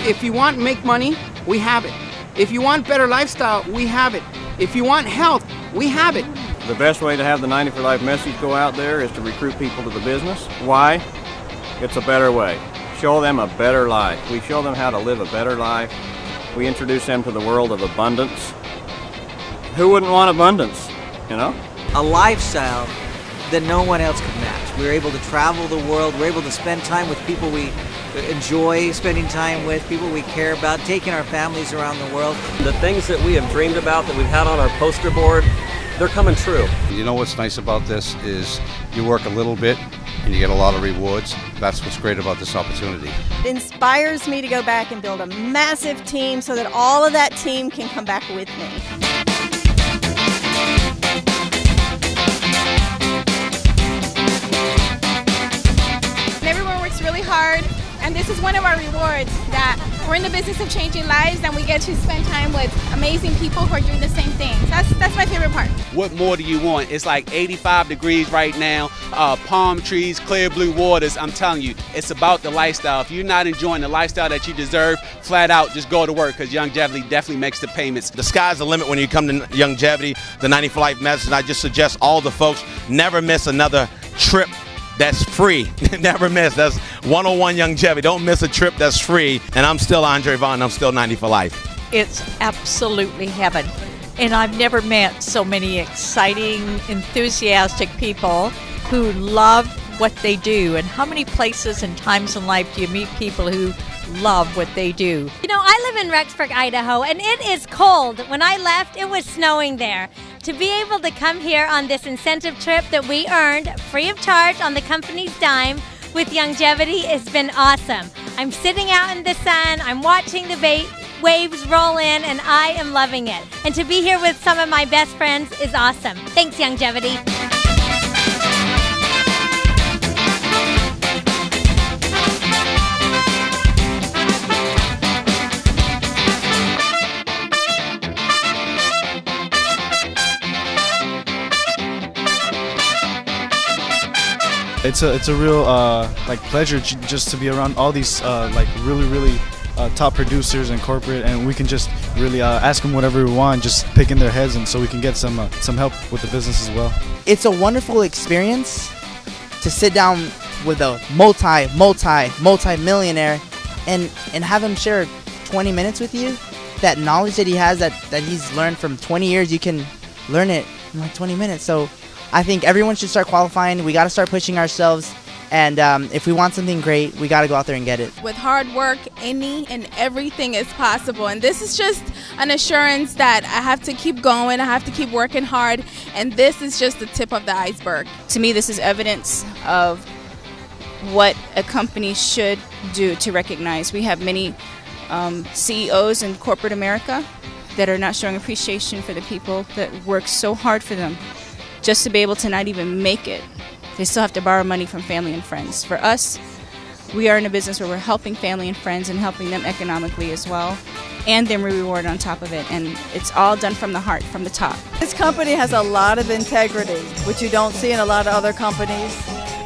If you want to make money, we have it. If you want better lifestyle, we have it. If you want health, we have it. The best way to have the 90 for Life message go out there is to recruit people to the business. Why? It's a better way. Show them a better life. We show them how to live a better life. We introduce them to the world of abundance. Who wouldn't want abundance, you know? A lifestyle that no one else can match. We're able to travel the world. We're able to spend time with people we enjoy spending time with, people we care about, taking our families around the world. The things that we have dreamed about, that we've had on our poster board, they're coming true. You know what's nice about this is you work a little bit and you get a lot of rewards. That's what's great about this opportunity. It inspires me to go back and build a massive team so that all of that team can come back with me. Everyone works really hard, and this is one of our rewards, that we're in the business of changing lives and we get to spend time with amazing people who are doing the same things. That's my favorite part. What more do you want? It's like 85 degrees right now, palm trees, clear blue waters. I'm telling you, it's about the lifestyle. If you're not enjoying the lifestyle that you deserve, flat out just go to work, because Youngevity definitely makes the payments. The sky's the limit when you come to Youngevity, the 90 for Life message. I just suggest all the folks never miss another trip that's free. Never miss. That's 101 Youngevity. Don't miss a trip that's free. And I'm still Andre Vaughn. I'm still 90 for Life. It's absolutely heaven. And I've never met so many exciting, enthusiastic people who love what they do. And how many places and times in life do you meet people who love what they do? You know, I live in Rexburg, Idaho, and it is cold. When I left, it was snowing there. To be able to come here on this incentive trip that we earned free of charge on the company's dime with Youngevity has been awesome. I'm sitting out in the sun, I'm watching the waves roll in, and I am loving it. And to be here with some of my best friends is awesome. Thanks, Youngevity. It's a real like pleasure just to be around all these like really top producers and corporate, and we can just really ask them whatever we want, just pick in their heads, and so we can get some help with the business as well. It's a wonderful experience to sit down with a multi-millionaire and have him share 20 minutes with you. That knowledge that he has that he's learned from 20 years, you can learn it in like 20 minutes. So I think everyone should start qualifying. We got to start pushing ourselves, and if we want something great, we got to go out there and get it. With hard work, any and everything is possible, and this is just an assurance that I have to keep going, I have to keep working hard, and this is just the tip of the iceberg. To me, this is evidence of what a company should do to recognize. We have many CEOs in corporate America that are not showing appreciation for the people that work so hard for them, just to be able to not even make it. They still have to borrow money from family and friends. For us, we are in a business where we're helping family and friends and helping them economically as well, and then we reward on top of it, and it's all done from the heart, from the top. This company has a lot of integrity, which you don't see in a lot of other companies.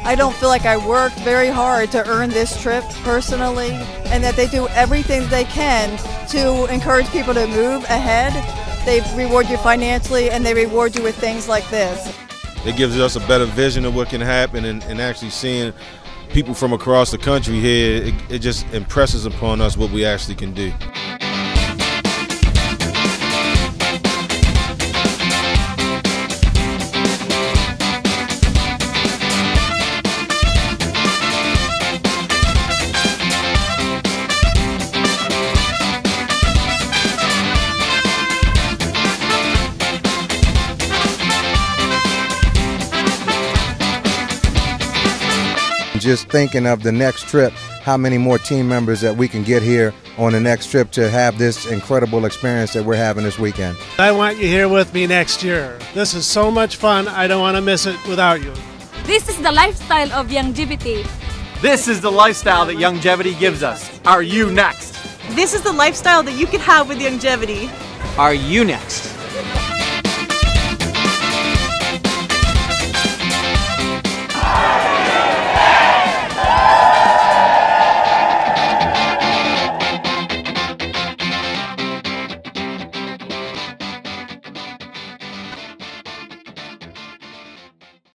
I don't feel like I worked very hard to earn this trip personally, and that they do everything they can to encourage people to move ahead. They reward you financially, and they reward you with things like this. It gives us a better vision of what can happen, and actually seeing people from across the country here, it just impresses upon us what we actually can do. Just thinking of the next trip, how many more team members that we can get here on the next trip to have this incredible experience that we're having this weekend. I want you here with me next year. This is so much fun. I don't want to miss it without you. This is the lifestyle of Youngevity. This is the lifestyle that Youngevity gives us. Are you next? This is the lifestyle that you can have with Youngevity. Are you next?